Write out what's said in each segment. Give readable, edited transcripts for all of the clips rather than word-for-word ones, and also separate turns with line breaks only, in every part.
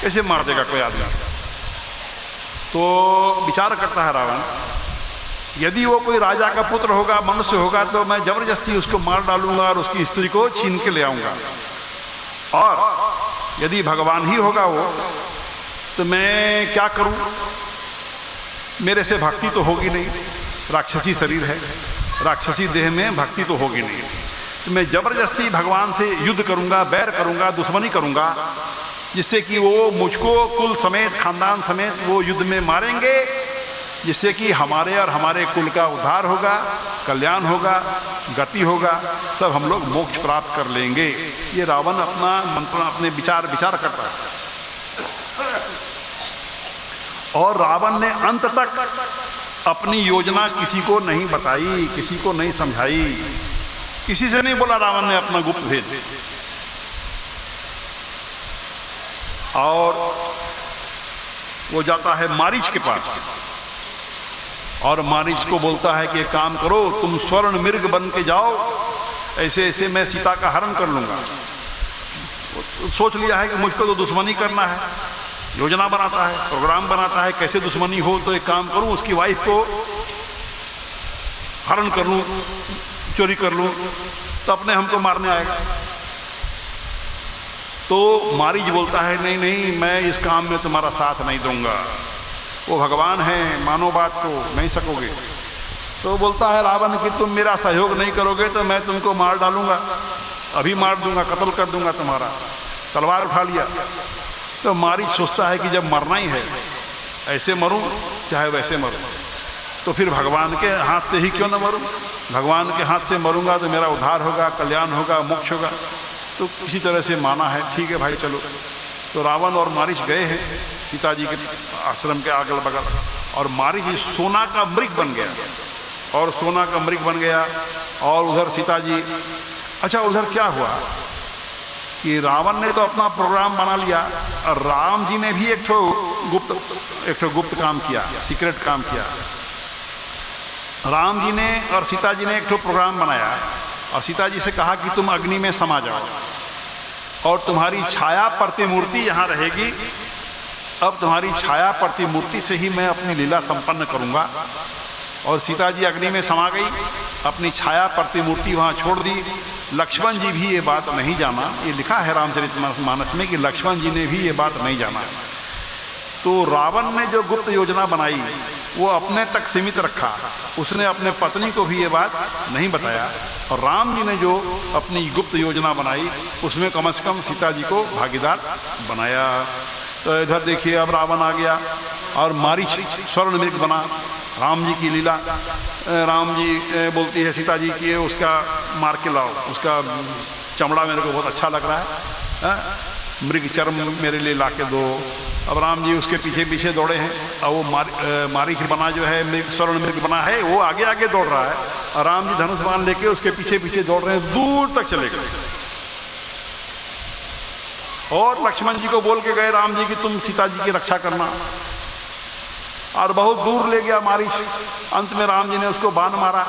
कैसे मार देगा कोई आदमी। तो विचार करता है रावण, यदि वो कोई राजा का पुत्र होगा, मनुष्य होगा, तो मैं जबरदस्ती उसको मार डालूंगा और उसकी स्त्री को छीन के ले आऊंगा। और यदि भगवान ही होगा वो, तो मैं क्या करूं, मेरे से भक्ति तो होगी नहीं, राक्षसी शरीर है, राक्षसी देह में भक्ति तो होगी नहीं। तो मैं जबरदस्ती भगवान से युद्ध करूंगा, बैर करूंगा, दुश्मनी करूंगा, जिससे कि वो मुझको कुल समेत, खानदान समेत वो युद्ध में मारेंगे, जिससे कि हमारे और हमारे कुल का उद्धार होगा, कल्याण होगा, गति होगा, सब हम लोग मोक्ष प्राप्त कर लेंगे। ये रावण अपना मंत्र, अपने विचार करता है। और रावण ने अंत तक अपनी योजना किसी को नहीं बताई, किसी को नहीं समझाई, किसी से नहीं बोला रावण ने अपना गुप्त भेद। और वो जाता है मारीच के पास और मारीच को बोलता है कि एक काम करो, तुम स्वर्ण मृग बन के जाओ, ऐसे ऐसे मैं सीता का हरण कर लूंगा। सोच लिया है कि मुझको तो दुश्मनी करना है, योजना बनाता है, प्रोग्राम बनाता है, कैसे दुश्मनी हो, तो एक काम करूं, उसकी वाइफ को हरण कर लूं, चोरी कर लूं, तो अपने हमको मारने आएगा। तो मारीच बोलता है नहीं नहीं, मैं इस काम में तुम्हारा साथ नहीं दूंगा, वो भगवान है, मानो बात को, नहीं सकोगे। तो बोलता है रावण कि तुम मेरा सहयोग नहीं करोगे तो मैं तुमको मार डालूंगा, अभी मार दूंगा, कत्ल कर दूंगा तुम्हारा। तलवार उठा लिया। तो मारीच सोचता है कि जब मरना ही है, ऐसे मरूं चाहे वैसे मरूं, तो फिर भगवान के हाथ से ही क्यों न मरूं, भगवान के हाथ से मरूंगा तो मेरा उद्धार होगा, कल्याण होगा, मोक्ष होगा। तो किसी तरह से माना है, ठीक है भाई चलो। तो रावण और मारीच गए हैं सीता जी के आश्रम के अगल बगल, और मारीच सोना का मृग बन गया, और सोना का मृग बन गया। और उधर सीता जी, अच्छा उधर क्या हुआ कि रावण ने तो अपना प्रोग्राम बना लिया, और राम जी ने भी एक ठो गुप्त काम किया, सीक्रेट काम किया। राम जी ने और सीता जी ने एक ठो प्रोग्राम बनाया, और सीता जी से कहा कि तुम अग्नि में समा जाओ, और तुम्हारी छाया प्रतिमूर्ति यहाँ रहेगी। अब तुम्हारी छाया प्रतिमूर्ति से ही मैं अपनी लीला संपन्न करूँगा। और सीता जी अग्नि में समा गई, अपनी छाया प्रतिमूर्ति वहाँ छोड़ दी। लक्ष्मण जी भी ये बात नहीं जाना, ये लिखा है रामचरितमानस में कि लक्ष्मण जी ने भी ये बात नहीं जाना। तो रावण ने जो गुप्त योजना बनाई वो अपने तक सीमित रखा, उसने अपने पत्नी को भी ये बात नहीं बताया। और राम जी ने जो अपनी गुप्त योजना बनाई उसमें कम से कम सीता जी को भागीदार बनाया। तो इधर देखिए, अब रावण आ गया और मारीच स्वर्ण मृग बना। राम जी की लीला, राम जी बोलती है सीता जी कि उसका मार के लाओ, उसका चमड़ा मेरे को बहुत अच्छा लग रहा है, मृग चर्म मेरे लिए ला के दो। अब राम जी उसके पीछे पीछे दौड़े हैं, और वो मारीच बना जो है, मृग स्वर्ण मृग बना है, वो आगे आगे दौड़ रहा है, और राम जी धनुष बाण लेके उसके पीछे पीछे दौड़ रहे हैं, दूर तक चले गए। और लक्ष्मण जी को बोल के गए राम जी कि तुम सीता जी की रक्षा करना, और बहुत दूर ले गया मारीच। अंत में राम जी ने उसको बाण मारा,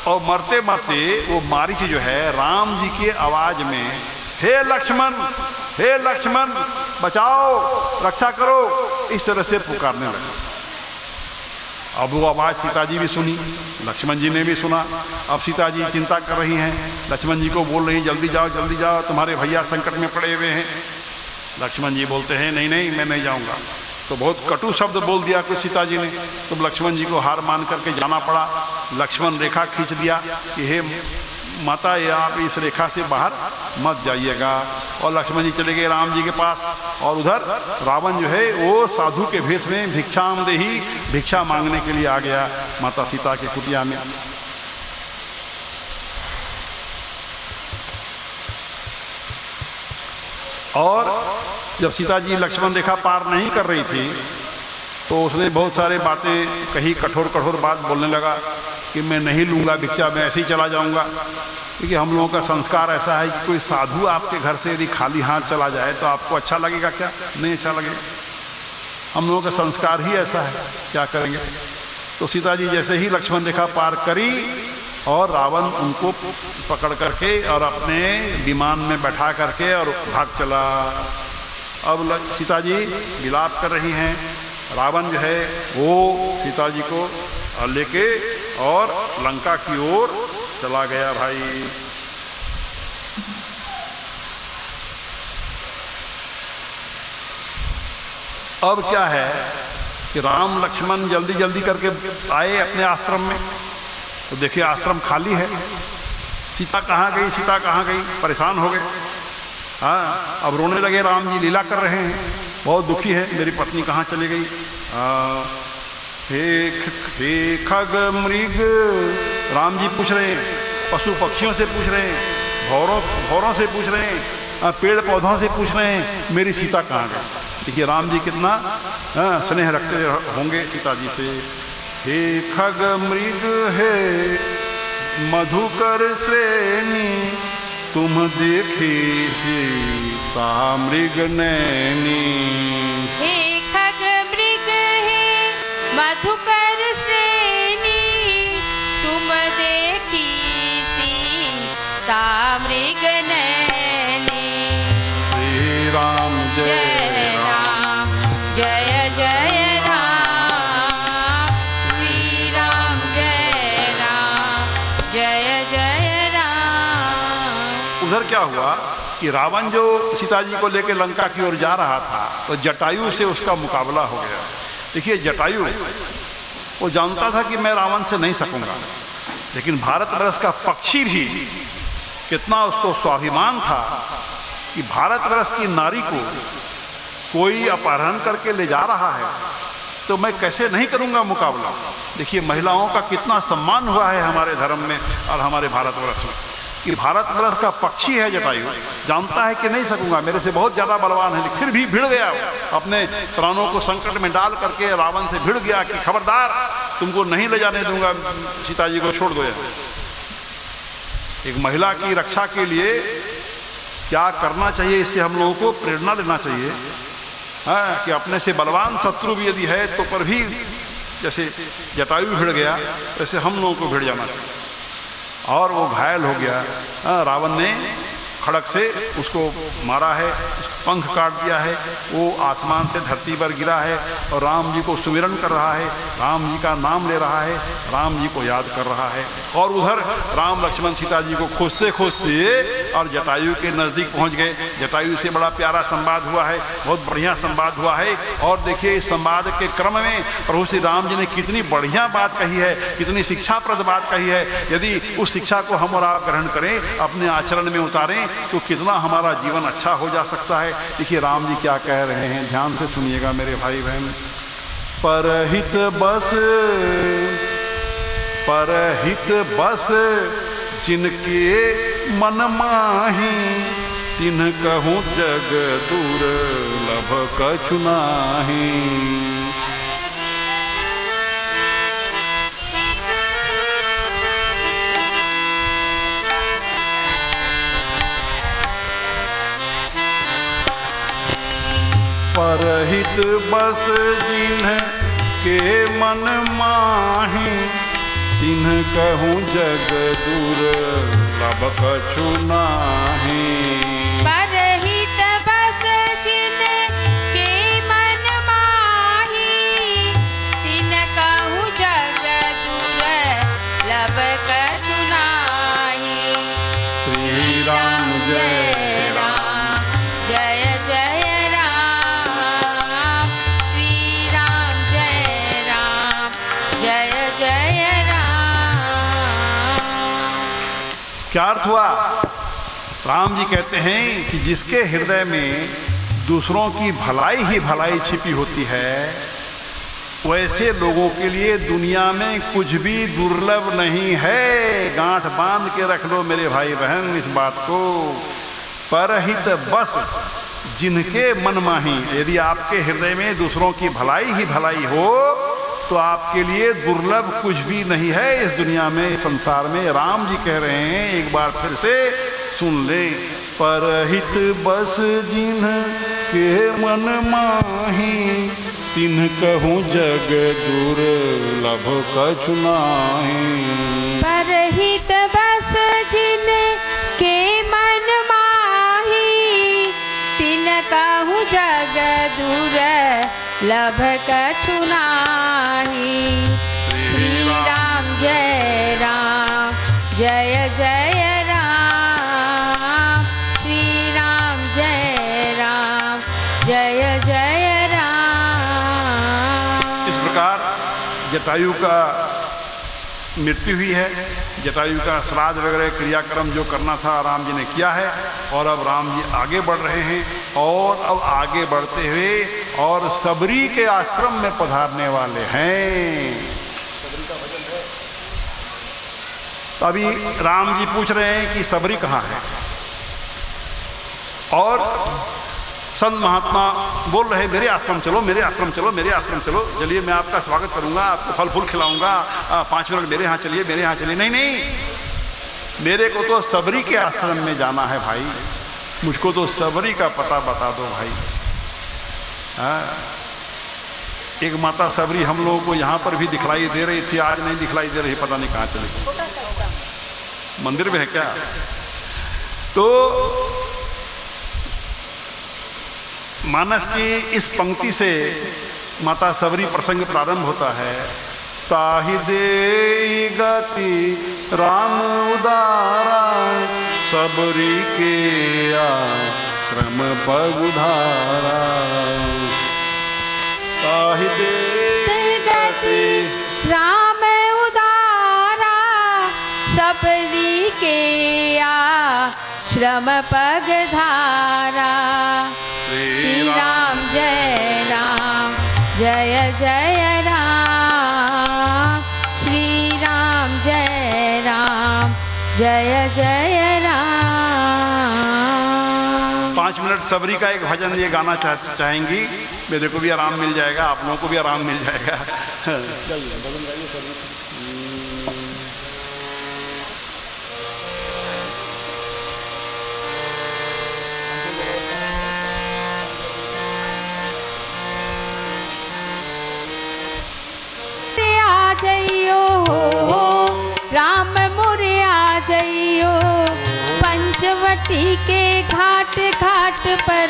और मरते मरते वो मारीच जो है राम जी के आवाज में हे लक्ष्मण बचाओ, रक्षा करो, इस तरह से पुकारने लगा। अब वो आवाज सीता जी भी सुनी, लक्ष्मण जी ने भी सुना। अब सीता जी चिंता कर रही हैं, लक्ष्मण जी को बोल रही जल्दी जाओ, तुम्हारे भैया संकट में पड़े हुए हैं। लक्ष्मण जी बोलते हैं नहीं मैं नहीं जाऊंगा। तो बहुत कटु शब्द बोल दिया कुछ सीता जी ने, तो लक्ष्मण जी को हार मान करके जाना पड़ा। लक्ष्मण रेखा खींच दिया कि हे माता, ये आप इस रेखा से बाहर मत जाइएगा। और लक्ष्मण जी चले गए राम जी के पास, और उधर रावण जो है वो साधु के भेष में भिक्षामदेही, भिक्षा मांगने के लिए आ गया माता सीता के कुटिया में। और जब सीता जी लक्ष्मण रेखा पार नहीं कर रही थी तो उसने बहुत सारे बातें कही, कठोर बात बोलने लगा कि मैं नहीं लूँगा भिक्षा, मैं ऐसे ही चला जाऊँगा। क्योंकि हम लोगों का संस्कार ऐसा है कि कोई साधु आपके घर से यदि खाली हाथ चला जाए तो आपको अच्छा लगेगा क्या? नहीं अच्छा लगेगा। हम लोगों का संस्कार ही ऐसा है, क्या करेंगे। तो सीता जी जैसे ही लक्ष्मण रेखा पार करी और रावण उनको पकड़ करके और अपने विमान में बैठा करके और भाग चला। अब सीता जी विलाप कर रही हैं। रावण जो है वो सीता जी को लेके और लंका की ओर चला गया भाई। अब क्या है कि राम लक्ष्मण जल्दी जल्दी करके आए अपने आश्रम में, तो देखिए आश्रम खाली है। सीता कहाँ गई, सीता कहाँ गई, परेशान हो गए। हाँ, अब रोने लगे। राम जी लीला कर रहे हैं, बहुत दुखी है, मेरी पत्नी कहाँ चली गई। हे खग मृग, राम जी पूछ रहे हैं, पशु पक्षियों से पूछ रहे हैं, भौरों से पूछ रहे हैं, पेड़ पौधों से पूछ रहे हैं, मेरी सीता कहाँ गई। देखिए राम जी कितना स्नेह रखते होंगे सीता जी से। हे खग मृग हे मधुकर श्रेणी, तुम देखी सीता मृग नैनी।
हे खग मृग हे मधुकर श्रेणी, तुम देखी सीता मृग नैनी।
श्री राम जय
राम, जय जय राम। श्री राम जय राम, जय जय राम।
उधर क्या हुआ कि रावण जो सीता जी को लेकर लंका की ओर जा रहा था, तो जटायु से उसका मुकाबला हो गया। देखिए जटायु वो जानता था कि मैं रावण से नहीं सकूंगा, लेकिन भारतवर्ष का पक्षी भी कितना उसको स्वाभिमान था कि भारतवर्ष की नारी को कोई अपहरण करके ले जा रहा है तो मैं कैसे नहीं करूंगा मुकाबला। देखिए महिलाओं का कितना सम्मान हुआ है हमारे धर्म में और हमारे भारतवर्ष में, कि भारतवर्ष का पक्षी है जटायु, जानता है कि नहीं सकूंगा, मेरे से बहुत ज़्यादा बलवान है, फिर भी भिड़ गया, अपने प्राणों को संकट में डाल करके रावण से भिड़ गया कि खबरदार तुमको नहीं ले जाने दूंगा, सीता जी को छोड़ दो। एक महिला की रक्षा के लिए क्या करना चाहिए, इससे हम लोगों को प्रेरणा लेना चाहिए। हाँ, कि अपने से बलवान शत्रु भी यदि है तो पर भी जैसे जटायु भिड़ गया वैसे हम लोगों को भिड़ जाना चाहिए। और वो घायल हो गया। रावण ने खड़क से उसको मारा है, पंख काट दिया है, वो आसमान से धरती पर गिरा है और राम जी को सुमिरन कर रहा है, राम जी का नाम ले रहा है, राम जी को याद कर रहा है। और उधर राम लक्ष्मण सीता जी को खोजते खोजते और जटायु के नज़दीक पहुंच गए। जटायु से बड़ा प्यारा संवाद हुआ है, बहुत बढ़िया संवाद हुआ है। और देखिए इस संवाद के क्रम में प्रभु श्री राम जी ने कितनी बढ़िया बात कही है, कितनी शिक्षाप्रद बात कही है। यदि उस शिक्षा को हम और आप ग्रहण करें, अपने आचरण में उतारें, तो कितना हमारा जीवन अच्छा हो जा सकता है। देखिए राम जी क्या कह रहे हैं, ध्यान से सुनिएगा मेरे भाई बहन। परहित बस जिनके मन माही, तिन्ह कहूँ जग दुर्लभ कछु नाहि। परहित बस जिन्ह के मन माही, तिन्ह कहूँ जग दुर्लभ कछु नाहि।
परहित बस जिनके मन माही, तिन्ह कहूँ जग दुर्लभ कछु नाहि।
श्री राम जय
राम, जय जय राम। श्री राम जय राम, जय जय राम।
क्या अर्थ हुआ? राम जी कहते हैं कि जिसके हृदय में दूसरों की भलाई ही भलाई छिपी होती है, वैसे लोगों के लिए दुनिया में कुछ भी दुर्लभ नहीं है। गांठ बांध के रख लो मेरे भाई बहन इस बात को। परहित बस जिनके मन माही, यदि आपके हृदय में दूसरों की भलाई ही भलाई हो तो आपके लिए दुर्लभ कुछ भी नहीं है इस दुनिया में, इस संसार में। राम जी कह रहे हैं, एक बार फिर से सुन ले। परहित बस जिन्ह के मन माही, तिन्ह कहूँ जग दुर्लभ कछु नाहि।
परहित कहूँ जग दूर लभ कछु नाही। श्री राम जय राम जय जय राम। श्री राम जय राम जय जय राम।
इस प्रकार जटायु का मृत्यु हुई है। जटायु का श्राद्ध वगैरह क्रियाक्रम जो करना था राम जी ने किया है और अब राम जी आगे बढ़ रहे हैं और अब आगे बढ़ते हुए और सबरी के आश्रम में पधारने वाले हैं। तो अभी राम जी पूछ रहे हैं कि सबरी कहाँ है और संत महात्मा बोल रहे मेरे आश्रम चलो, मेरे आश्रम चलो, मेरे आश्रम चलो, चलिए मैं आपका स्वागत करूंगा, आपको फल फूल खिलाऊंगा, 5 मिनट मेरे यहाँ चलिए, मेरे यहाँ चलिए। नहीं नहीं, मेरे को तो सबरी के आश्रम में जाना है भाई, मुझको तो सबरी का पता बता दो भाई। एक माता सबरी हम लोगों को यहाँ पर भी दिखलाई दे रही थी, आज नहीं दिखलाई दे रही, पता नहीं कहाँ चली गई। मंदिर में है क्या? तो मानस की इस पंक्ति से माता सबरी प्रसंग प्रारंभ होता है। ताहि दे गति राम उदारा, सबरी के आश्रम पग उधारा। ताहि दे गति
राम उदारा, सबरी के आश्रम पग धारा। श्री राम जय राम जय जय राम। श्री राम जय राम जय जय राम।
5 मिनट सबरी का एक भजन ये गाना चाहेंगी, मेरे को भी आराम मिल जाएगा, आप लोगों को भी आराम मिल जाएगा।
राम मोरे आ जइयो, पंचवटी के घाट घाट पर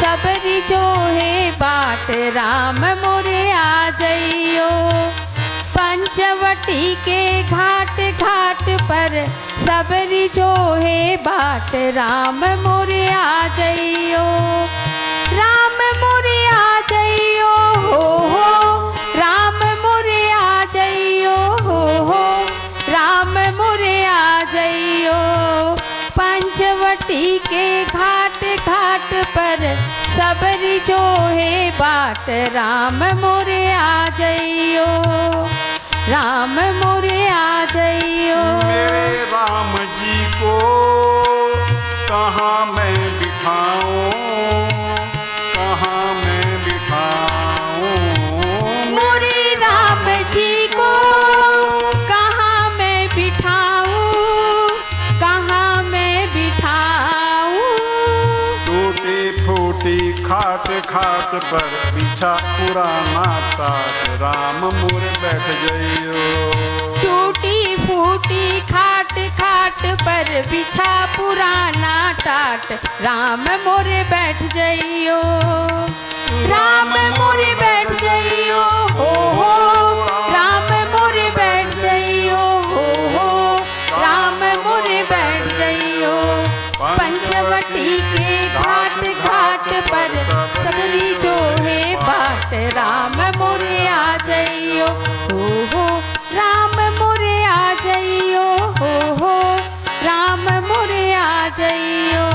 सबरी जो है बाट। राम मोरे आ जइयो, पंचवटी के घाट घाट पर सबरी जो है बाट। राम मोरे आ जइयो, राम मोरे आ जइयो हो, राम मोरे आ जइयो हो, राम मोरे आ जइयो। पंचवटी के घाट घाट पर सबरी जो है बाट। राम मोरे आ जइयो, राम मोरे आ जइयो।
मेरे राम जी को कहाँ मैं बिठाऊं, कहाँ मैं बिठाऊं।
मोरे राम जी को कहाँ मैं बिठाऊं, कहाँ मैं बिठाऊं।
टूटी फूटी खाट खाट पर बिछा पुराना टाट। राम मोर बैठ जइयो,
टूटी फूटी खाट खाट पर बिछा पुराना टाट। राम मोरे बैठ जइयो, राम मोरे बैठ जइयो हो, राम मोरे बैठ जइयो हो, राम मोरे बैठ जइयो। पंचवटी के घाट घाट पर सबरी जो है बाट। राम मोरे आ जइयो हो, राम मोरे आ जइयो हो, राम मोरे आ जइयो।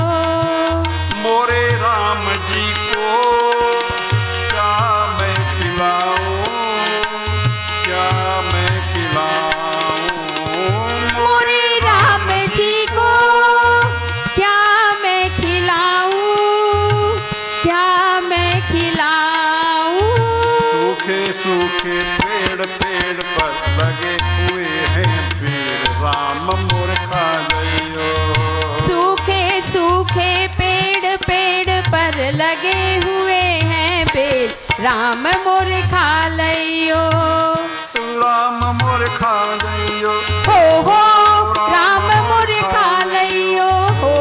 मोरे राम जी को क्या मैं खिलाऊं, क्या मैं खिलाऊं।
मोरे राम जी को क्या मैं खिलाऊं, क्या मैं खिलाऊं।
सूखे सूखे पेड़ पेड़ पर लगे हुए हैं पेड़। राम मोर खा जइयो,
सूखे सूखे पेड़ पेड़ पर लगे हुए हैं पेड़। राम मोर खा लइयो,
राम मोर खा जइयो
हो, राम मोर खा लइयो हो,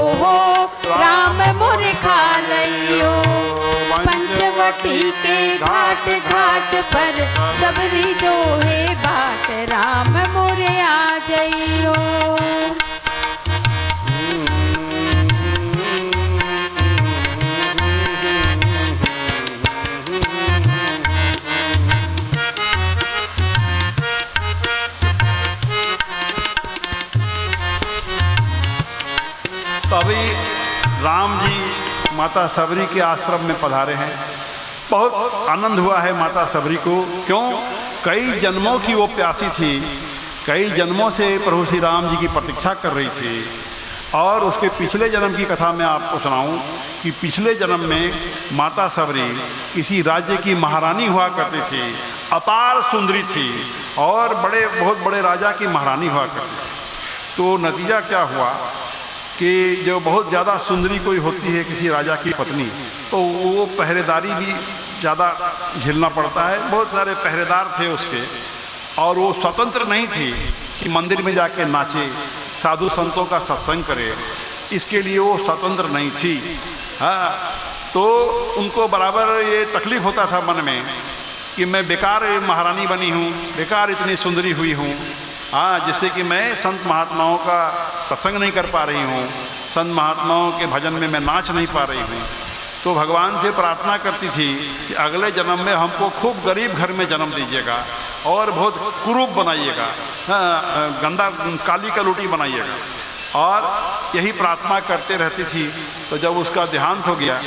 राम मोर खा लइयो। माटी के घाट घाट पर सबरी जो है बाट राम मोरे आ जइयो।
तो अभी राम जी माता सबरी के आश्रम में पधारे हैं। बहुत आनंद हुआ है माता सबरी को। क्यों? कई जन्मों की वो प्यासी थी, कई जन्मों से प्रभु श्री राम जी की प्रतीक्षा कर रही थी। और उसके पिछले जन्म की कथा मैं आपको सुनाऊं कि पिछले जन्म में माता सबरी किसी राज्य की महारानी हुआ करती थी, अपार सुंदरी थी और बहुत बड़े राजा की महारानी हुआ करती थी। तो नतीजा क्या हुआ कि जो बहुत ज़्यादा सुंदरी कोई होती है किसी राजा की पत्नी, तो वो पहरेदारी भी ज़्यादा झेलना पड़ता है। बहुत सारे पहरेदार थे उसके, और वो स्वतंत्र नहीं थी कि मंदिर में जाके नाचे, साधु संतों का सत्संग करे, इसके लिए वो स्वतंत्र नहीं थी। हाँ, तो उनको बराबर ये तकलीफ़ होता था मन में कि मैं बेकार महारानी बनी हूँ, बेकार इतनी सुंदरी हुई हूँ, हाँ, जिससे कि मैं संत महात्माओं का सत्संग नहीं कर पा रही हूँ, संत महात्माओं के भजन में मैं नाच नहीं पा रही हूँ। तो भगवान से प्रार्थना करती थी कि अगले जन्म में हमको खूब गरीब घर में जन्म दीजिएगा और बहुत कुरूप बनाइएगा, हाँ, गंदा काली कलूटी बनाइएगा। और यही प्रार्थना करते रहती थी। तो जब उसका देहांत हो गया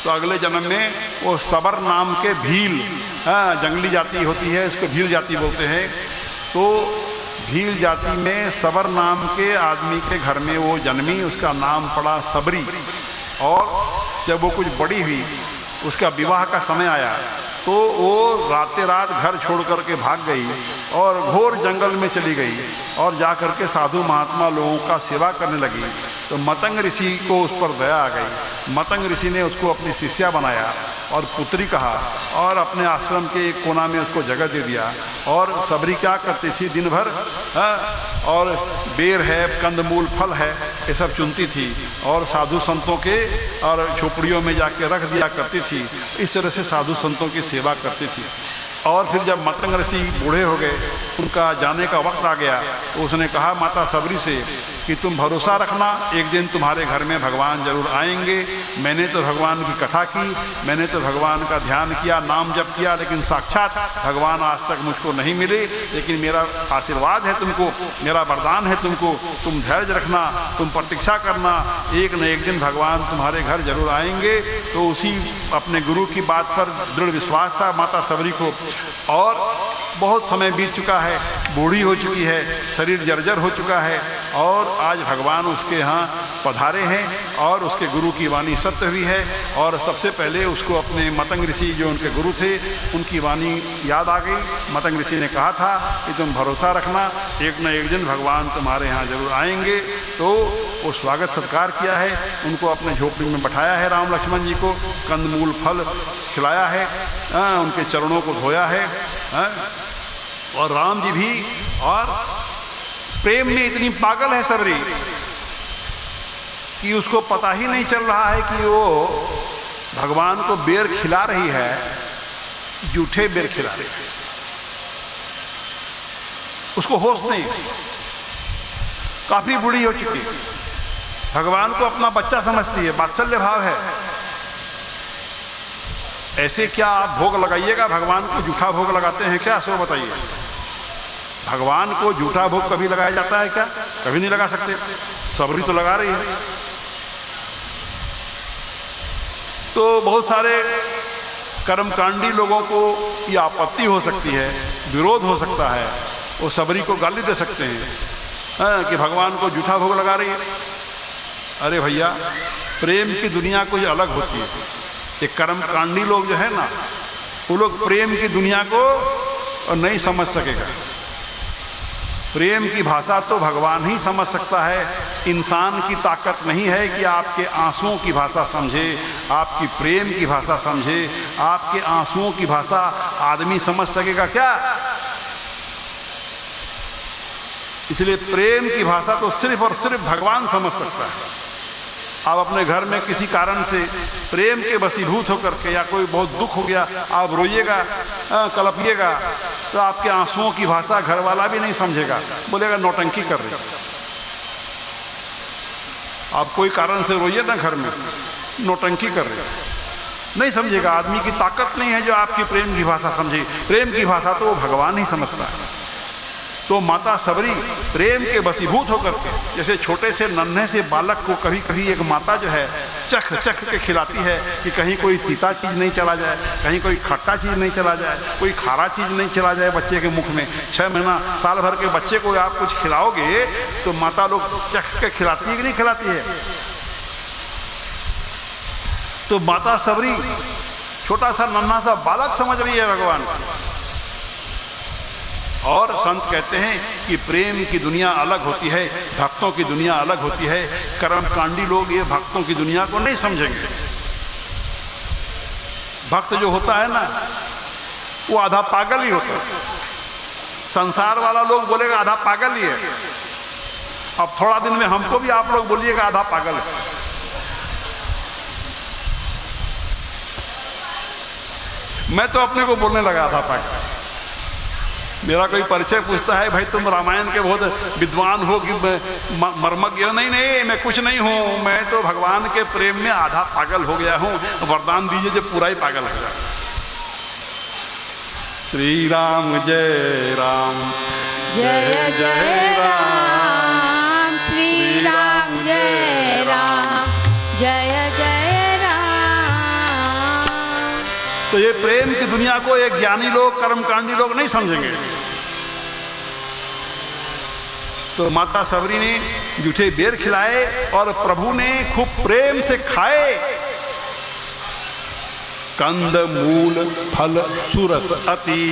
तो अगले जन्म में वो सबर नाम के भील, हाँ, जंगली जाति होती है, इसको भील जाति बोलते हैं। तो भील जाति में सबर नाम के आदमी के घर में वो जन्मी, उसका नाम पड़ा सबरी। और जब वो कुछ बड़ी हुई, उसका विवाह का समय आया, तो वो रातें रात घर छोड़ कर के भाग गई और घोर जंगल में चली गई और जा कर के साधु महात्मा लोगों का सेवा करने लगी। तो मतंग ऋषि को उस पर दया आ गई। मतंग ऋषि ने उसको अपनी शिष्या बनाया और पुत्री कहा और अपने आश्रम के एक कोना में उसको जगह दे दिया। और सबरी क्या करती थी, दिन भर और बेर है, कंदमूल, फल है, ये सब चुनती थी और साधु संतों के और झोपड़ियों में जाके रख दिया करती थी। इस तरह से साधु संतों की सेवा करती थी। और फिर जब मतंग ऋषि बूढ़े हो गए, उनका जाने का वक्त आ गया, तो उसने कहा माता सबरी से कि तुम भरोसा रखना, एक दिन तुम्हारे घर में भगवान जरूर आएंगे। मैंने तो भगवान की कथा की, मैंने तो भगवान का ध्यान किया, नाम जप किया, लेकिन साक्षात भगवान आज तक मुझको नहीं मिले। लेकिन मेरा आशीर्वाद है तुमको, मेरा वरदान है तुमको, तुम धैर्य रखना, तुम प्रतीक्षा करना, एक न एक दिन भगवान तुम्हारे घर जरूर आएंगे। तो उसी अपने गुरु की बात पर दृढ़ विश्वास था माता सबरी को। और बहुत समय बीत चुका है, बूढ़ी हो चुकी है, शरीर जर्जर हो चुका है, और आज भगवान उसके यहाँ पधारे हैं और उसके गुरु की वाणी सत्य हुई है। और सबसे पहले उसको अपने मतंग ऋषि जो उनके गुरु थे, उनकी वाणी याद आ गई। मतंग ऋषि ने कहा था कि तुम भरोसा रखना, एक न एक दिन भगवान तुम्हारे यहाँ जरूर आएंगे। तो वो स्वागत सत्कार किया है, उनको अपने झोपड़ी में बैठाया है, राम लक्ष्मण जी को कंदमूल फल खिलाया है, उनके चरणों को धोया है। और राम जी भी, और प्रेम में इतनी पागल है सबरी कि उसको पता ही नहीं चल रहा है कि वो भगवान को बेर खिला रही है, जूठे बेर खिला रही है, उसको होश नहीं। काफी बूढ़ी हो चुकी है, भगवान को अपना बच्चा समझती है, वात्सल्य भाव है। ऐसे क्या आप भोग लगाइएगा, भगवान को जूठा भोग लगाते हैं क्या, सो बताइए। भगवान को जूठा भोग कभी लगाया जाता है क्या? कभी नहीं लगा सकते। सबरी तो लगा रही है। तो बहुत सारे कर्मकांडी लोगों को ये आपत्ति हो सकती है, विरोध हो सकता है, वो सबरी को गाली दे सकते हैं कि भगवान को जूठा भोग लगा रही है। अरे भैया, प्रेम की दुनिया कोई अलग होती है। ये कर्मकांडी लोग जो है ना, वो लोग प्रेम की दुनिया को नहीं समझ सकेगा। प्रेम की भाषा तो भगवान ही समझ सकता है। इंसान की ताकत नहीं है कि आपके आंसुओं की भाषा समझे, आपकी प्रेम की भाषा समझे। आपके आंसुओं की भाषा आदमी समझ सकेगा क्या? इसलिए प्रेम की भाषा तो सिर्फ और सिर्फ भगवान समझ सकता है। आप अपने घर में किसी कारण से प्रेम के वशीभूत होकर के या कोई बहुत दुख हो गया, आप रोइएगा, कलपिएगा, तो आपके आंसुओं की भाषा घर वाला भी नहीं समझेगा, बोलेगा नौटंकी कर रहे। आप कोई कारण से रोइए ना घर में, नौटंकी कर रहे, नहीं समझेगा। आदमी की ताकत नहीं है जो आपकी प्रेम की भाषा समझे। प्रेम की भाषा तो वो भगवान ही समझता है। तो माता सबरी प्रेम के वशीभूत होकर के, जैसे छोटे से नन्हे से बालक को कभी कभी एक माता जो है चख चख के खिलाती है कि कहीं कोई तीता चीज़ नहीं चला जाए, कहीं कोई खट्टा चीज़ नहीं चला जाए, कोई खारा चीज़ नहीं चला जाए बच्चे के मुख में। 6 महीना साल भर के बच्चे को आप कुछ खिलाओगे तो माता लोग चख के खिलाती है कि नहीं खिलाती है? तो माता सबरी छोटा सा नन्हा सा बालक समझ रही है भगवान। और संत कहते हैं कि प्रेम की दुनिया अलग होती है, भक्तों की दुनिया अलग होती है। कर्मकांडी लोग ये भक्तों की दुनिया को नहीं समझेंगे। भक्त जो होता है ना वो आधा पागल ही होता है। संसार वाला लोग बोलेगा आधा पागल ही है। अब थोड़ा दिन में हमको भी आप लोग बोलिएगा आधा पागल है। मैं तो अपने को बोलने लगा आधा पागल। मेरा कोई परिचय पूछता है भाई तुम रामायण के बहुत विद्वान हो कि मर्मज्ञ हो? नहीं नहीं, मैं कुछ नहीं हूँ, मैं तो भगवान के प्रेम में आधा पागल हो गया हूँ। वरदान दीजिए जो पूरा ही पागल हो जाए। श्री राम जय राम
जय जय राम, श्री राम जय राम जय जय राम।
तो ये प्रेम की दुनिया को एक ज्ञानी लोग, कर्मकांडी लोग नहीं समझेंगे। तो माता सबरी ने जूठे बेर खिलाए और प्रभु ने खूब प्रेम से खाए। कंद मूल फल सुरस अति।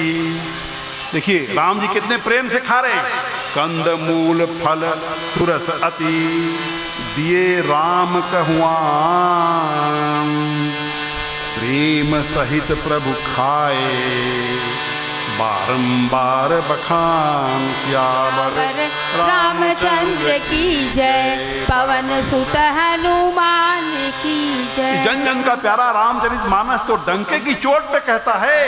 देखिए राम जी कितने प्रेम से खा रहे। कंद मूल फल सुरस अति दिए राम कहुआन। प्रेम सहित प्रभु खाए बारंबार बखान श्यावर
रामचंद्र की जय, पवन सुत हनुमान की जय।
जन जन का प्यारा रामचरित मानस तो डंके की चोट पे कहता है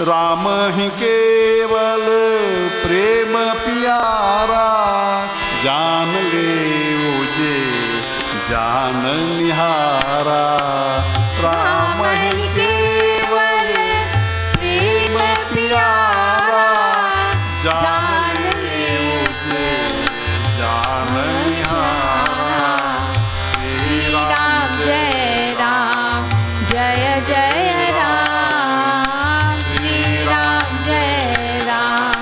राम ही केवल प्रेम प्यारा, जान ले मुझे जान निहारा। राम ही केवल प्रेम प्यारा, जान ले मुझे जान निहारा।
श्री राम जय राम जय जय राम, श्री राम जय राम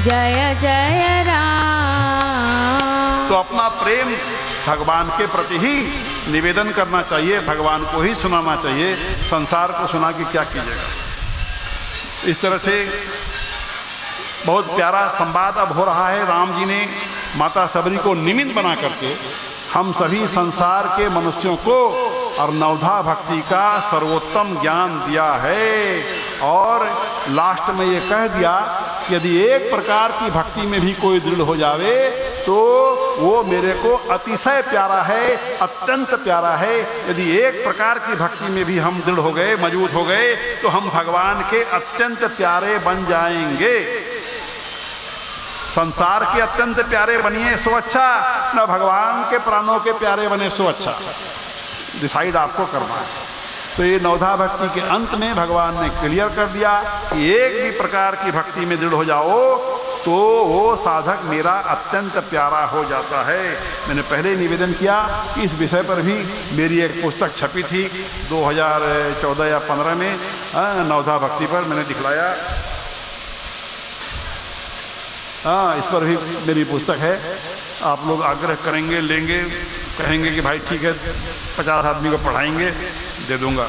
जय जय राम।
तो अपना प्रेम भगवान के प्रति ही निवेदन करना चाहिए, भगवान को ही सुनाना चाहिए। संसार को सुना के क्या कीजिएगा। इस तरह से बहुत प्यारा संवाद अब हो रहा है। राम जी ने माता सबरी को निमित्त बना करके हम सभी संसार के मनुष्यों को और नवधा भक्ति का सर्वोत्तम ज्ञान दिया है। और लास्ट में ये कह दिया कि यदि एक प्रकार की भक्ति में भी कोई दृढ़ हो जावे तो वो मेरे को अतिशय प्यारा है, अत्यंत प्यारा है। यदि एक प्रकार की भक्ति में भी हम दृढ़ हो गए, मजबूत हो गए, तो हम भगवान के अत्यंत प्यारे बन जाएंगे। संसार के अत्यंत प्यारे बनिए सो अच्छा, न भगवान के प्राणों के प्यारे बने सो अच्छा। डिसाइड आपको करना है। तो ये नवधा भक्ति के अंत में भगवान ने क्लियर कर दिया कि एक भी प्रकार की भक्ति में दृढ़ हो जाओ तो वो साधक मेरा अत्यंत प्यारा हो जाता है। मैंने पहले निवेदन किया कि इस विषय पर भी मेरी एक पुस्तक छपी थी 2014 या 15 में, नवधा भक्ति पर मैंने दिखलाया। इस पर भी मेरी पुस्तक है। आप लोग आग्रह करेंगे, लेंगे, कहेंगे कि भाई ठीक है 50 आदमी को पढ़ाएंगे, दे दूंगा।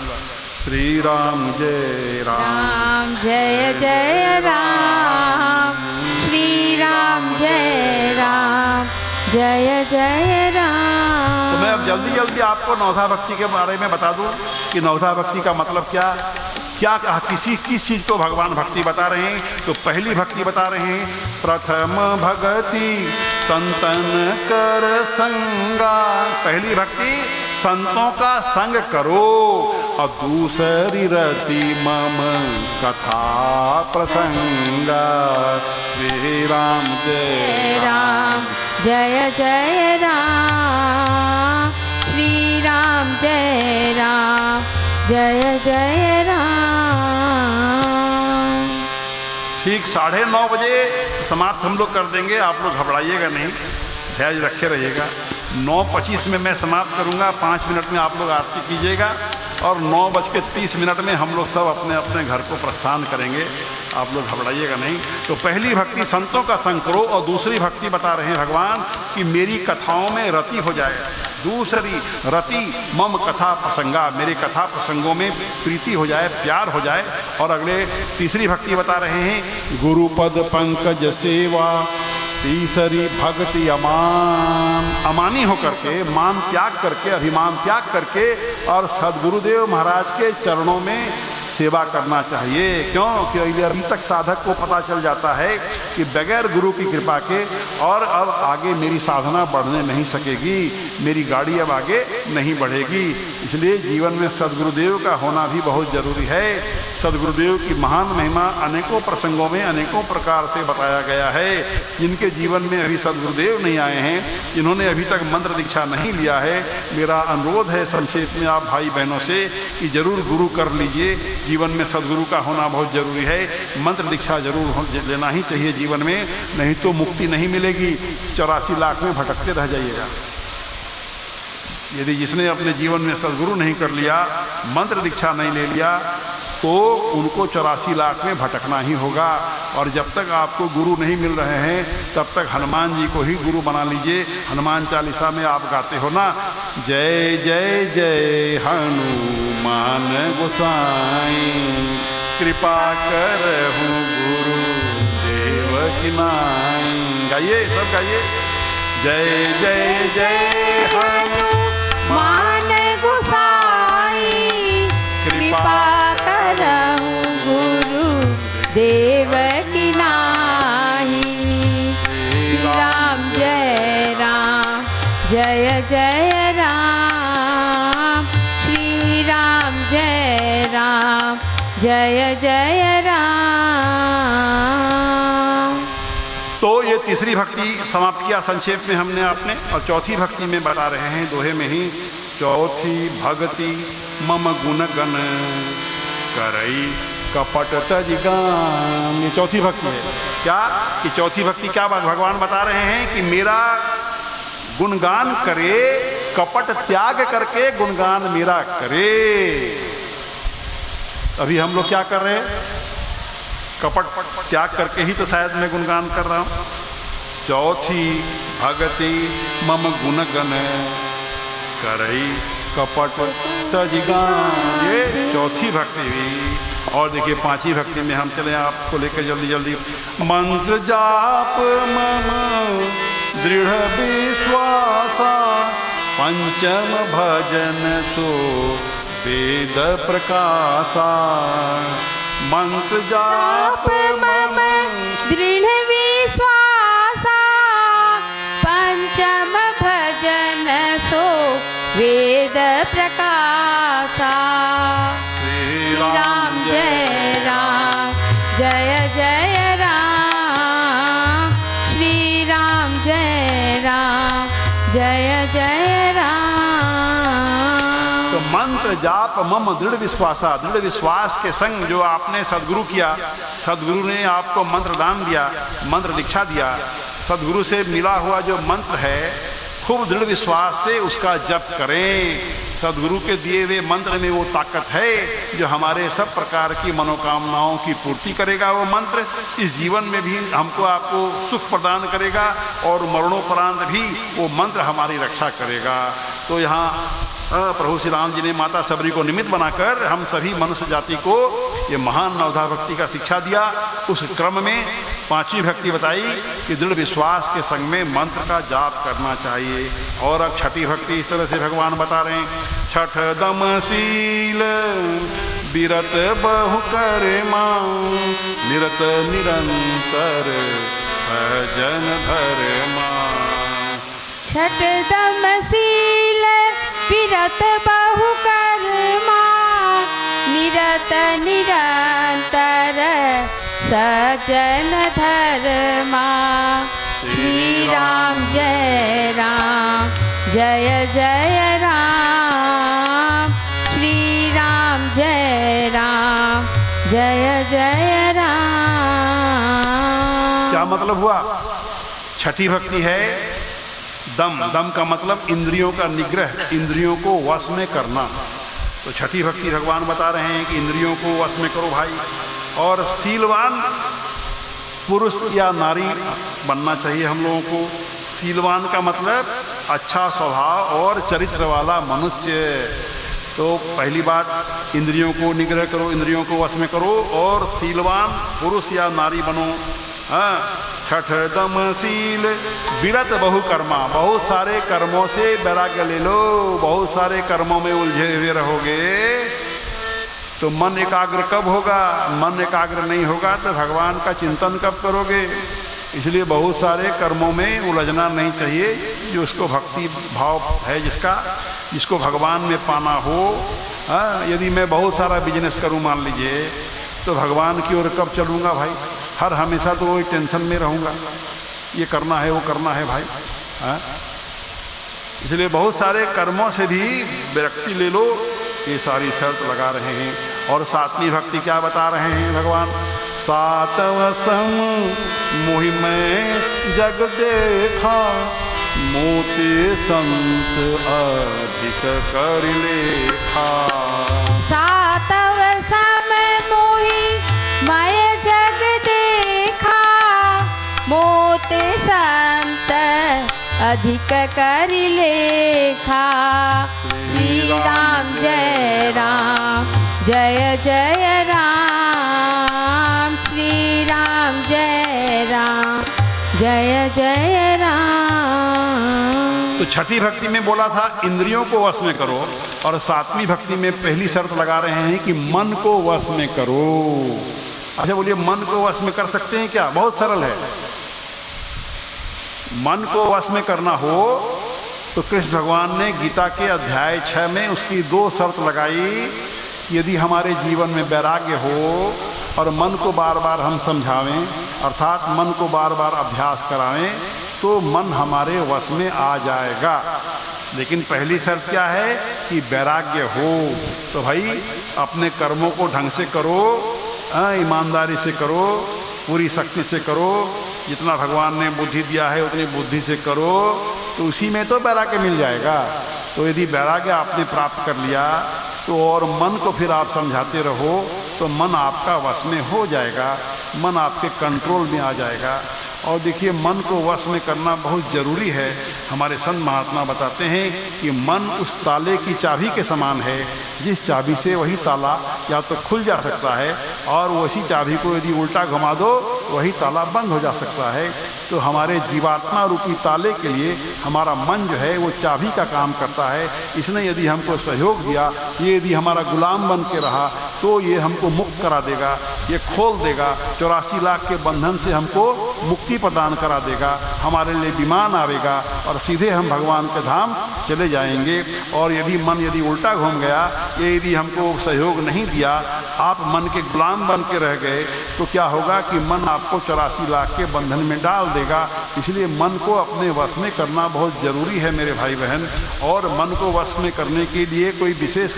श्री राम जय
राम जय जय राम, श्री राम जय राम जय जय राम।
तो मैं अब जल्दी जल्दी आपको नवधा भक्ति के बारे में बता दूं कि नवधा भक्ति का मतलब क्या कहा, किस चीज़ को भगवान भक्ति बता रहे हैं। तो पहली भक्ति बता रहे हैं प्रथम भगति संतन कर संगा। पहली भक्ति संतों का संग करो, और दूसरी रति मम कथा प्रसंगा। श्री राम जय राम
जय जय राम, श्री राम जय राम जय जय राम।
ठीक 9:30 बजे समाप्त हम लोग कर देंगे, आप लोग घबराइएगा नहीं, धैर्य रखे रहिएगा। 9:25 में मैं समाप्त करूंगा, 5 मिनट में आप लोग आरती कीजिएगा, और 9:30 में हम लोग सब अपने अपने घर को प्रस्थान करेंगे, आप लोग घबराइएगा नहीं। तो पहली भक्ति संतों का संग करो, और दूसरी भक्ति बता रहे हैं भगवान कि मेरी कथाओं में रति हो जाए। दूसरी रति मम कथा प्रसंगा, मेरे कथा प्रसंगों में प्रीति हो जाए, प्यार हो जाए। और अगले तीसरी भक्ति बता रहे हैं गुरुपद पंकज सेवा। तीसरी भक्ति अमान, अमानी होकर के, मान त्याग करके, अभिमान त्याग करके, और सदगुरुदेव महाराज के चरणों में सेवा करना चाहिए। क्यों? क्योंकि अभी तक साधक को पता चल जाता है कि बगैर गुरु की कृपा के और अब आगे मेरी साधना बढ़ने नहीं सकेगी, मेरी गाड़ी अब आगे नहीं बढ़ेगी। इसलिए जीवन में सदगुरुदेव का होना भी बहुत जरूरी है। सदगुरुदेव की महान महिमा अनेकों प्रसंगों में अनेकों प्रकार से बताया गया है। जिनके जीवन में अभी सदगुरुदेव नहीं आए हैं, जिन्होंने अभी तक मंत्र दीक्षा नहीं लिया है, मेरा अनुरोध है संक्षेप में आप भाई बहनों से कि जरूर गुरु कर लीजिए। जीवन में सदगुरु का होना बहुत जरूरी है। मंत्र दीक्षा जरूर लेना ही चाहिए जीवन में, नहीं तो मुक्ति नहीं मिलेगी, 84 लाख में भटकते रह जाइएगा। यदि जिसने अपने जीवन में सदगुरु नहीं कर लिया, मंत्र दीक्षा नहीं ले लिया, तो उनको 84 लाख में भटकना ही होगा। और जब तक आपको गुरु नहीं मिल रहे हैं, तब तक हनुमान जी को ही गुरु बना लीजिए। हनुमान चालीसा में आप गाते हो ना, जय जय जय हनुमान गोसाई, कृपा करहु गुरु देव की नाई। गाइए, सब गाइए, जय जय जय
हनुमान गोसाई, कृपा करहु गुरु देव की नाई। श्री राम जय राम जय जय राम, श्री राम जय राम जय जय राम।
तो ये तीसरी भक्ति समाप्त किया संक्षेप में हमने आपने, और चौथी भक्ति में बता रहे हैं दोहे में ही, चौथी भक्ति मम गुण गण करई कपट तज गान। ये चौथी भक्ति है। क्या कि चौथी भक्ति क्या बात भगवान बता रहे हैं कि मेरा गुणगान करे, कपट त्याग करके गुणगान मेरा करे। अभी हम लोग क्या कर रहे हैं? कपट त्याग करके ही तो शायद मैं गुणगान कर रहा हूं। चौथी भक्ति मम गुण गण करई कपट तज गान, ये चौथी भक्ति हुई। और देखिए पांचवी भक्ति में हम चले आपको लेकर जल्दी जल्दी। मंत्र जाप मम दृढ़ विश्वासा, पंचम भजन सो वेद प्रकाशा। मंत्र जाप मम
दृढ़ विश्वासा, पंचम भजन सो वेद प्रकाशा। श्री राम जय राम जय जय राम, श्री राम जय राम जय जय राम।
तो मंत्र जाप मम दृढ़ विश्वासा, दृढ़ विश्वास के संग जो आपने सदगुरु किया, सदगुरु ने आपको मंत्र दान दिया, मंत्र दीक्षा दिया, सदगुरु से मिला हुआ जो मंत्र है, खूब दृढ़ विश्वास से उसका जप करें। सदगुरु के दिए हुए मंत्र में वो ताकत है जो हमारे सब प्रकार की मनोकामनाओं की पूर्ति करेगा। वो मंत्र इस जीवन में भी हमको आपको सुख प्रदान करेगा, और मरणोपरांत भी वो मंत्र हमारी रक्षा करेगा। तो यहाँ प्रभु श्री राम जी ने माता सबरी को निमित्त बनाकर हम सभी मनुष्य जाति को ये महान नवधा भक्ति का शिक्षा दिया। उस क्रम में पांचवी भक्ति बताई कि दृढ़ विश्वास के संग में मंत्र का जाप करना चाहिए। और अब छठी भक्ति इस तरह से भगवान बता रहे हैं, छठ दमशील बिरत बहु करे मां, निरत निरंतर सजन धर्मा।
छठ दमशील विरत बहु कर्मा, निरत निरंतर सजन धर्मा। श्री राम जय राम जय जय राम, श्री राम जय राम जय जय राम।
क्या मतलब हुआ? छठी भक्ति है दम। दम का मतलब इंद्रियों का निग्रह, इंद्रियों को वश में करना। तो छठी भक्ति भगवान बता रहे हैं कि इंद्रियों को वश में करो भाई। और शीलवान पुरुष या नारी बनना चाहिए हम लोगों को। शीलवान का मतलब अच्छा स्वभाव और चरित्र वाला मनुष्य। तो पहली बात इंद्रियों को निग्रह करो, इंद्रियों को वश में करो और शीलवान पुरुष या नारी बनो। हाँ, छठ दमशील विरत बहु कर्मा, बहुत सारे कर्मों से वैराग्य ले लो। बहुत सारे कर्मों में उलझे हुए रहोगे तो मन एकाग्र कब होगा? मन एकाग्र नहीं होगा तो भगवान का चिंतन कब करोगे? इसलिए बहुत सारे कर्मों में उलझना नहीं चाहिए। जो उसको भक्ति भाव है, जिसको भगवान में पाना हो। यदि मैं बहुत सारा बिजनेस करूं मान लीजिए, तो भगवान की ओर कब चलूँगा भाई? हर हमेशा तो वही टेंशन में रहूँगा, ये करना है वो करना है भाई। इसलिए बहुत सारे कर्मों से भी विरक्ति ले लो, ये सारी शर्त लगा रहे हैं। और सातवीं भक्ति क्या बता रहे हैं भगवान? सातव सम मोहि मैं जग देखा, मोते संत अधिक कर लेखा।
सातव सम मोहि मैं जग देखा, मोते संत अधिक कर लेखा। श्री राम जय राम जय जय राम, श्री राम जय राम जय जय राम।
तो छठी भक्ति में बोला था इंद्रियों को वश में करो, और सातवीं भक्ति में पहली शर्त लगा रहे हैं कि मन को वश में करो। अच्छा बोलिए, मन को वश में कर सकते हैं क्या? बहुत सरल है। मन को वश में करना हो तो कृष्ण भगवान ने गीता के अध्याय 6 में उसकी 2 शर्त लगाई। यदि हमारे जीवन में वैराग्य हो और मन को बार बार हम समझावें, अर्थात मन को बार बार अभ्यास करावें, तो मन हमारे वश में आ जाएगा। लेकिन पहली शर्त क्या है कि वैराग्य हो। तो भाई अपने कर्मों को ढंग से करो, ईमानदारी से करो, पूरी शक्ति से करो। जितना भगवान ने बुद्धि दिया है उतनी बुद्धि से करो, तो उसी में तो वैराग्य मिल जाएगा। तो यदि वैराग्य आपने प्राप्त कर लिया तो और मन को फिर आप समझाते रहो तो मन आपका वश में हो जाएगा, मन आपके कंट्रोल में आ जाएगा। और देखिए, मन को वश में करना बहुत ज़रूरी है। हमारे संत महात्मा बताते हैं कि मन उस ताले की चाबी के समान है, जिस चाबी से वही ताला या तो खुल जा सकता है, और वैसी चाबी को यदि उल्टा घुमा दो वही ताला बंद हो जा सकता है। तो हमारे जीवात्मा रूपी ताले के लिए हमारा मन जो है वो चाबी का काम करता है। इसने यदि हमको सहयोग दिया, ये यदि हमारा गुलाम बन के रहा, तो ये हमको मुक्त करा देगा, ये खोल देगा। 84 लाख के बंधन से हमको मुक्ति प्रदान करा देगा, हमारे लिए विमान आवेगा और सीधे हम भगवान के धाम चले जाएंगे। और यदि मन यदि उल्टा घूम गया, ये यदि हमको सहयोग नहीं दिया, आप मन के गुलाम बन के रह गए, तो क्या होगा कि मन आपको 84 लाख के बंधन में डाल देगा। इसलिए मन को अपने वश में करना बहुत ज़रूरी है मेरे भाई बहन। और मन को वश में करने के लिए कोई विशेष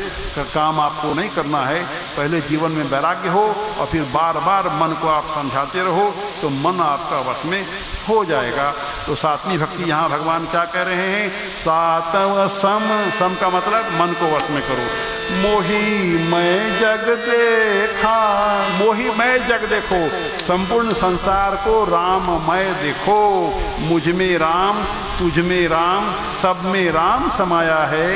काम आपको नहीं करना है। पहले जीवन में वैराग्य हो और फिर बार बार मन को आप समझाते रहो तो मन आपका वश में हो जाएगा। तो सातवीं भक्ति यहाँ भगवान क्या कह रहे हैं? सातव सम। सम का मतलब मन को वश में करो। मोही मैं जग देखा, मोही मैं जग देखो, संपूर्ण संसार को राममय देखो। मुझ में राम, तुझ में राम, सब में राम समाया है।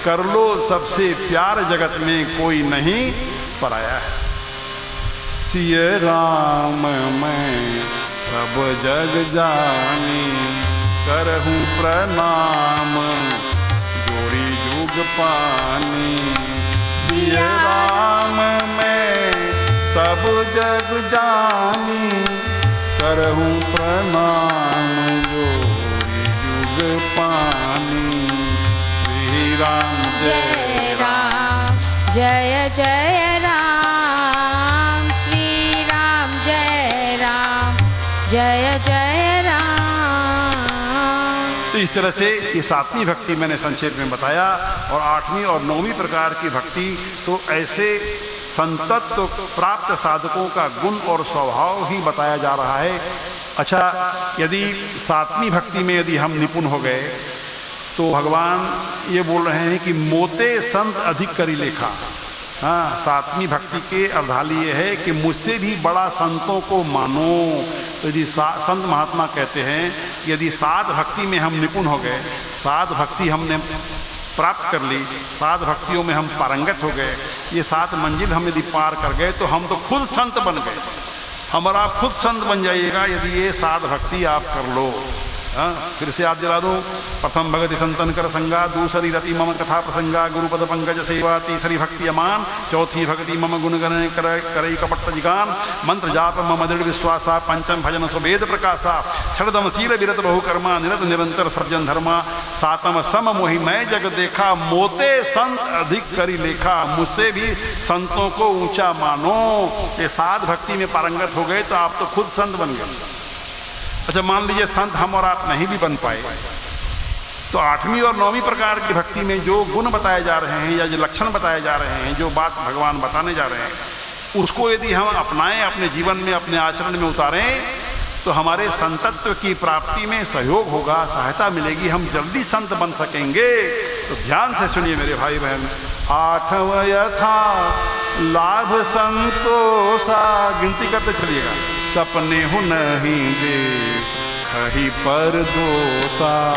कर लो सबसे प्यार, जगत में कोई नहीं पराया है। सिय राम मैं सब जग जानी, करहूँ प्रणाम जोड़ी जुग पानी। सिय राम मैं सब जग जानी, करहूँ प्रणाम जोरी जुग पानी। श्री राम
जय राम जय जय राम, श्री राम जय राम जय जय राम।
तो इस तरह से ये 7वीं भक्ति मैंने संक्षेप में बताया, और 8वीं और 9वीं प्रकार की भक्ति तो ऐसे संतत्व प्राप्त साधकों का गुण और स्वभाव ही बताया जा रहा है। अच्छा, यदि 7वीं भक्ति में यदि हम निपुण हो गए तो भगवान ये बोल रहे हैं कि मोते संत अधिक करी लेखा। हाँ, 7वीं भक्ति के अर्धाली ये है कि मुझसे भी बड़ा संतों को मानो। तो यदि संत महात्मा कहते हैं यदि 7 भक्ति में हम निपुण हो गए, 7 भक्ति हमने प्राप्त कर ली, 7 भक्तियों में हम पारंगत हो गए, ये 7 मंजिल हम यदि पार कर गए तो हम तो खुद संत बन गए। हमारा खुद संत बन जाइएगा यदि ये 7 भक्ति आप कर लो। हाँ, फिर से याद दिला दूं, प्रथम भगति संतन कर संगा, दूसरी रति मम कथा प्रसंगा, गुरुपद पंकज सेवा, तीसरी भक्ति अमान, चौथी भक्ति मम गुण गण करई कपट जिगान, मंत्र जाप मम दृढ़ विश्वासा, पंचम भजन सुवेद प्रकाशा, षडम शील विरत बहु कर्मा, निरत निरंतर सज्जन धर्मा, 7म सम मोहि मैं जग देखा, मोते संत अधिक करी लेखा। मुझसे भी संतों को ऊंचा मानो। ये 7 भक्ति में पारंगत हो गए तो आप तो खुद संत बन गए। अच्छा, मान लीजिए संत हम और आप नहीं भी बन पाए, तो 8वीं और 9वीं प्रकार की भक्ति में जो गुण बताए जा रहे हैं या जो लक्षण बताए जा रहे हैं, जो बात भगवान बताने जा रहे हैं, उसको यदि हम अपनाएं, अपने जीवन में, अपने आचरण में उतारें, तो हमारे संतत्व की प्राप्ति में सहयोग होगा, सहायता मिलेगी, हम जल्दी संत बन सकेंगे। तो ध्यान से सुनिए मेरे भाई बहन। 8वां यथा लाभ संतोषा, गिनती करते चलिएगा। सपने हूँ नहीं देखहि पर दोषा।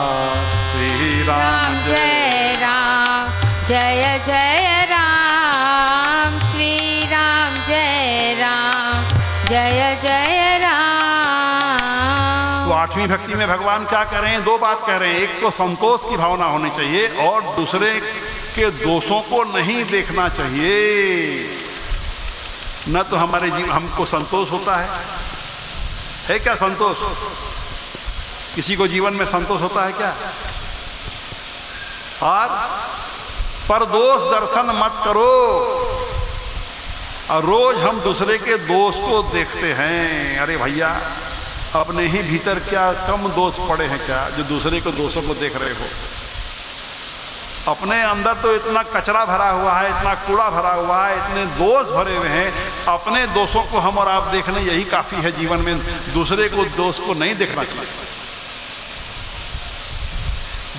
श्री राम
जय राम जय जय राम, श्री राम जय राम जय जय राम।
तो 8वीं भक्ति में भगवान क्या कह रहे हैं? 2 बात कह रहे हैं। एक तो संतोष की भावना होनी चाहिए और दूसरे के दोषों को नहीं देखना चाहिए। न तो हमारे जीवन हमको संतोष होता है क्या संतोष? किसी को जीवन में संतोष होता है क्या? और पर दोष दर्शन मत करो। और रोज हम दूसरे के दोष को देखते हैं। अरे भैया, अपने ही भीतर क्या कम दोष पड़े हैं क्या जो दूसरे के दोषों को देख रहे हो? अपने अंदर तो इतना कचरा भरा हुआ है, इतना कूड़ा भरा हुआ है, इतने दोष भरे हुए हैं। अपने दोषों को हम और आप देखने यही काफी है जीवन में। दूसरे को दोष को नहीं देखना चाहिए।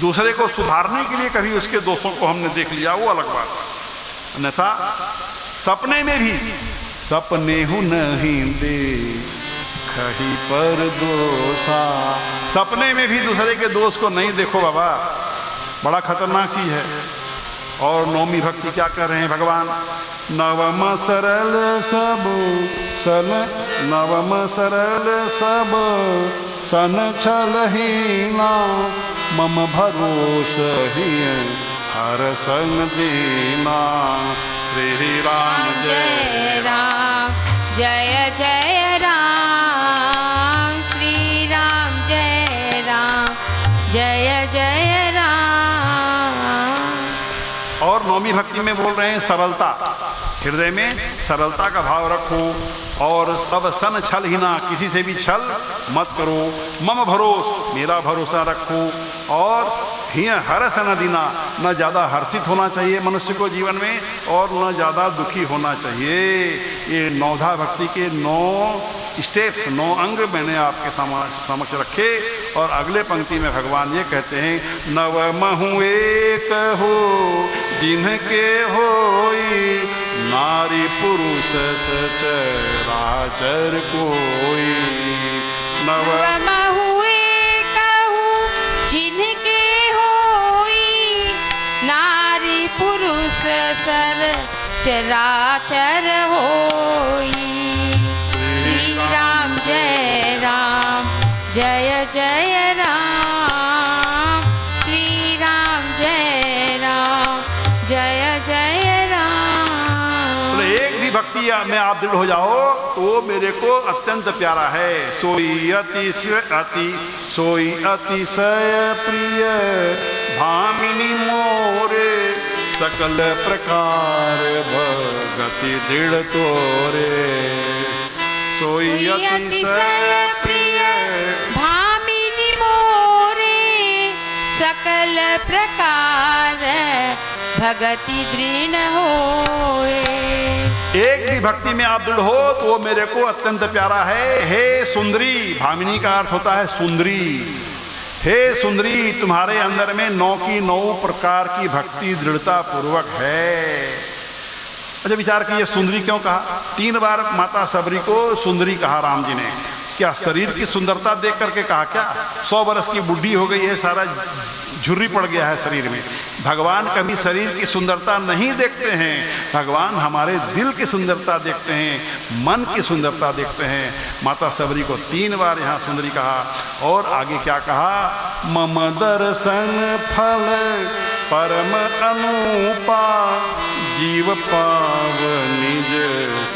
दूसरे को सुधारने के लिए कभी उसके दोषों को हमने देख लिया, वो अलग बात है। अन्यथा सपने में भी सपने हूँ नहीं देखहि पर दोषा, सपने में भी दूसरे के दोष को नहीं देखो बाबा, बड़ा खतरनाक चीज है। और 9वीं भक्ति क्या कर रहे हैं भगवान? नवम सरल सब सन, नवम सरल सब सन छलहीना, मम भरोस ही हर संग दीना। श्री राम
जय राम जय जय राम, श्री राम जय राम जय जय राम।
और 9वीं भक्ति में बोल रहे हैं सरलता। हृदय में सरलता का भाव रखो और सब सन छल ही ना, किसी से भी छल मत करो। मम भरोस, मेरा भरोसा रखो। और हिय हर्ष न दीना, न ज़्यादा हर्षित होना चाहिए मनुष्य को जीवन में और न ज़्यादा दुखी होना चाहिए। ये 9धा भक्ति के 9 स्टेप्स, 9 अंग मैंने आपके समक्ष रखे। और अगले पंक्ति में भगवान ये कहते हैं, नवमहु एक हो जिनके होई, नारी पुरुष सचराचर कोई।
नवमहु एक हो जिनके होई, नारी पुरुष सर चराचर होई। श्री राम जय राम जय जय राम, श्री राम जय राम जय जय राम।
एक भी भी भक्ति में आप दृढ़ हो जाओ तो वो मेरे को अत्यंत प्यारा है। सोई अतिशय प्रिय भामिनी मोरे, सकल प्रकार भगति दृढ़ तोरे। सोई अतिशय प्रिय
भामिनी मोरे, सकल प्रकार भगति दृढ़ होए।
एक भी भक्ति में आप दृढ़ हो तो वो मेरे को अत्यंत प्यारा है। हे सुंदरी, भामिनी का अर्थ होता है सुंदरी। हे सुंदरी, तुम्हारे अंदर में 9 की 9 प्रकार की भक्ति दृढ़ता पूर्वक है। अच्छा, विचार कीजिए सुंदरी क्यों कहा? 3 बार माता सबरी को सुंदरी कहा राम जी ने। क्या शरीर की सुंदरता देख करके कहा क्या? 100 वर्ष की बुढ़ी हो गई है, सारा झुर्री पड़ गया है शरीर में। भगवान कभी शरीर की सुंदरता नहीं देखते हैं, भगवान हमारे दिल की सुंदरता देखते हैं, मन की सुंदरता देखते हैं। माता सबरी को 3 बार यहाँ सुंदरी कहा। और आगे क्या कहा? मम दर्शन फल परम अनुपा, जीव पाव निज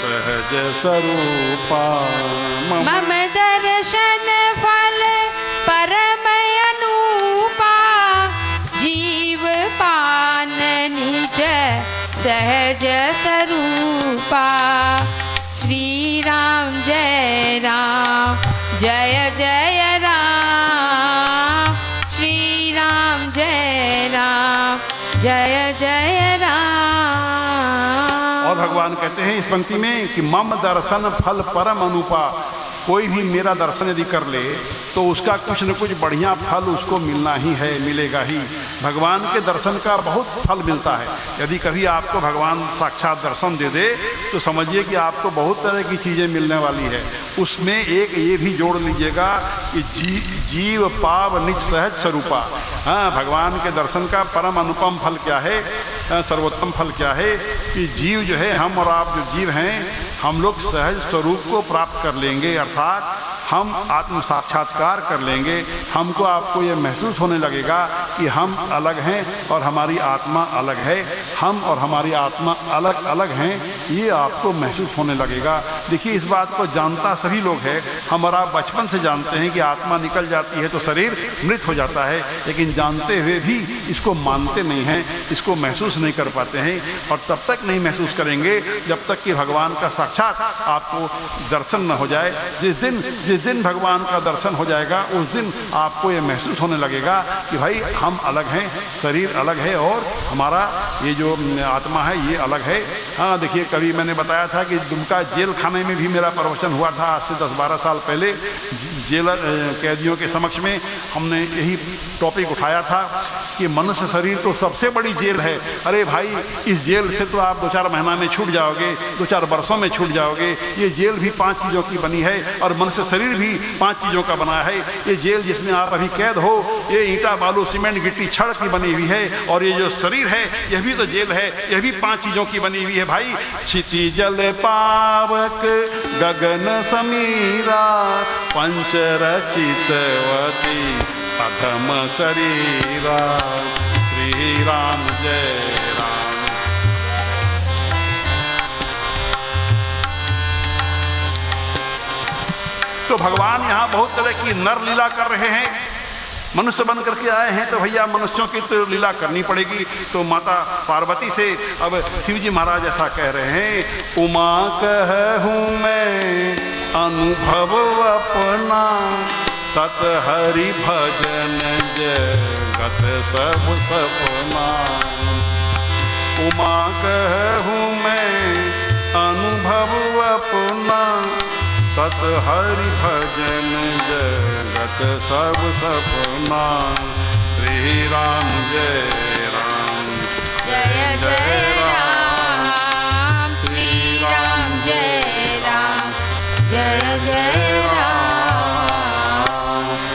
सहज स्वरूपा।
मम दर्शन फल परम अनुपा, जीव पान निज सहज स्वरूपा। श्री राम जय राम, जय जय राम। श्री राम जय राम, जय जय राम।
और भगवान कहते हैं इस पंक्ति में कि मम दर्शन फल परम अनुपा, कोई भी मेरा दर्शन यदि कर ले तो उसका कुछ न कुछ बढ़िया फल उसको मिलना ही है, मिलेगा ही। भगवान के दर्शन का बहुत फल मिलता है। यदि कभी आपको भगवान साक्षात दर्शन दे दे तो समझिए कि आपको बहुत तरह की चीज़ें मिलने वाली है। उसमें एक ये भी जोड़ लीजिएगा कि जीव पाव निज सहज स्वरूपा। हाँ, भगवान के दर्शन का परम अनुपम फल क्या है, सर्वोत्तम फल क्या है कि जीव जो है, हम और आप जो जीव हैं, हम लोग सहज स्वरूप को प्राप्त कर लेंगे, अर्थात हम आत्म साक्षात्कार कर लेंगे। हमको आपको ये महसूस होने लगेगा कि हम अलग हैं और हमारी आत्मा अलग है, हम और हमारी आत्मा अलग अलग हैं, ये आपको महसूस होने लगेगा। देखिए, इस बात को जानता सभी लोग हैं। हम और आप बचपन से जानते हैं कि आत्मा निकल जाती है तो शरीर मृत हो जाता है, लेकिन जानते हुए भी इसको मानते नहीं हैं, इसको महसूस नहीं कर पाते हैं। और तब तक नहीं महसूस करेंगे जब तक कि भगवान का साक्षात आपको दर्शन न हो जाए। जिस दिन भगवान का दर्शन हो जाएगा उस दिन आपको ये महसूस होने लगेगा कि भाई हम अलग हैं, शरीर अलग है और हमारा ये जो आत्मा है ये अलग है। हाँ, देखिए, कभी मैंने बताया था कि दुमका जेल खाने में भी मेरा प्रवचन हुआ था आज से 10-12 साल पहले। जेलर कैदियों के समक्ष में हमने यही टॉपिक उठाया था कि मनुष्य शरीर तो सबसे बड़ी जेल है। अरे भाई, इस जेल से तो आप 2-4 महीना में छूट जाओगे, 2-4 वर्षों में छूट जाओगे। ये जेल भी 5 चीज़ों की बनी है और मनुष्य शरीर भी 5 चीज़ों का बना है। ये जेल जिसमें आप अभी कैद हो, ये ईंटा बालू सीमेंट गिट्टी छड़ की बनी हुई है, और ये जो शरीर है यह भी तो जेल है, यह भी 5 चीज़ों की बनी हुई है भाई। क्षिति जल पावक गगन समीरा, पंच रचितवती अधम शरीरा। श्री राम जय राम। तो भगवान यहाँ बहुत तरह की नर लीला कर रहे हैं। मनुष्य बन करके आए हैं तो भैया मनुष्यों की तो लीला करनी पड़ेगी। तो माता पार्वती से अब शिव जी महाराज ऐसा कह रहे हैं, उमा कहूँ मैं अनुभव अपना, सत हरि भजन जगत सब सपना। उमा कहूँ मैं अनुभव अपना, सत हरि भजन जगत सब सपना। श्री राम जय राम,
जय जय राम। श्री राम जय राम, जय जय राम।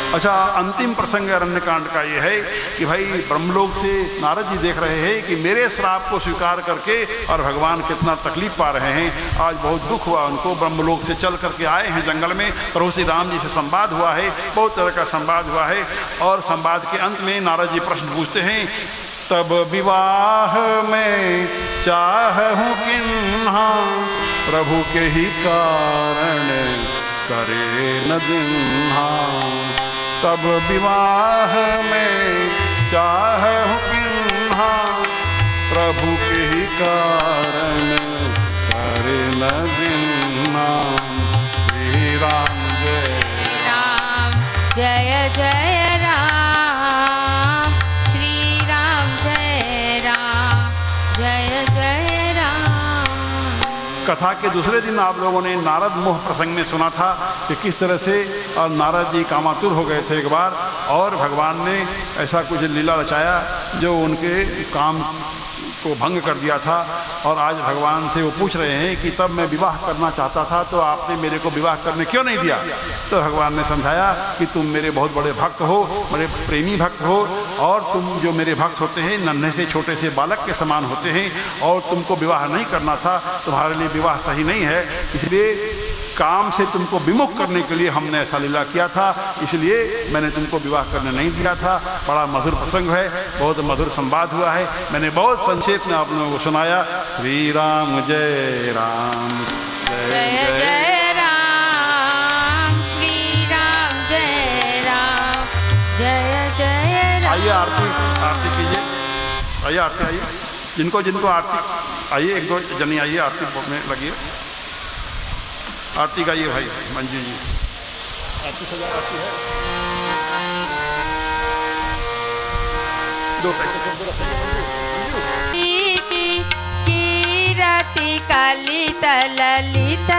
अच्छा, अंतिम प्रसंग अरण्यकांड का ये है कि भाई ब्रह्मलोक से नारद जी देख रहे हैं कि मेरे श्राप को स्वीकार करके और भगवान कितना तकलीफ पा रहे हैं। आज बहुत दुख हुआ उनको। ब्रह्मलोक से चल करके आए हैं जंगल में, प्रभु श्री राम जी से संवाद हुआ है, बहुत तरह का संवाद हुआ है। और संवाद के अंत में नारद जी प्रश्न पूछते हैं, तब विवाह में चाहूँ किन्हा, प्रभु के ही कारण करे न जिन्हा। तब विवाह में चाहूं किन्हा, प्रभु के ही कारण करे न जिन्हा। श्री राम
जय जय राम, श्री राम जय राम, जय जय राम।
कथा के दूसरे दिन आप लोगों ने नारद मोह प्रसंग में सुना था कि किस तरह से नारद जी कामातुर हो गए थे एक बार, और भगवान ने ऐसा कुछ लीला रचाया जो उनके काम को भंग कर दिया था। और आज भगवान से वो पूछ रहे हैं कि तब मैं विवाह करना चाहता था तो आपने मेरे को विवाह करने क्यों नहीं दिया। तो भगवान ने समझाया कि तुम मेरे बहुत बड़े भक्त हो, बड़े प्रेमी भक्त हो, और तुम जो मेरे भक्त होते हैं नन्हे से छोटे से बालक के समान होते हैं, और तुमको विवाह नहीं करना था, तुम्हारे लिए विवाह सही नहीं है, इसलिए काम से तुमको विमुख करने के लिए हमने ऐसा लीला किया था, इसलिए मैंने तुमको विवाह करने नहीं दिया था। बड़ा मधुर प्रसंग है, बहुत मधुर संवाद हुआ है, मैंने बहुत संक्षेप में आप लोगों को सुनाया। श्री राम जय राम,
जय जय राम, श्री राम जय राम, जय जय राम।
आइए आरती कीजिए, आइए आरती, आइए जिनको आरती, आइए एक दो जनी आइए आरती में लगिए, आरती गाइए भाई मंजू जी, आरती सजा आरती है। दो
कीरति कलित ललित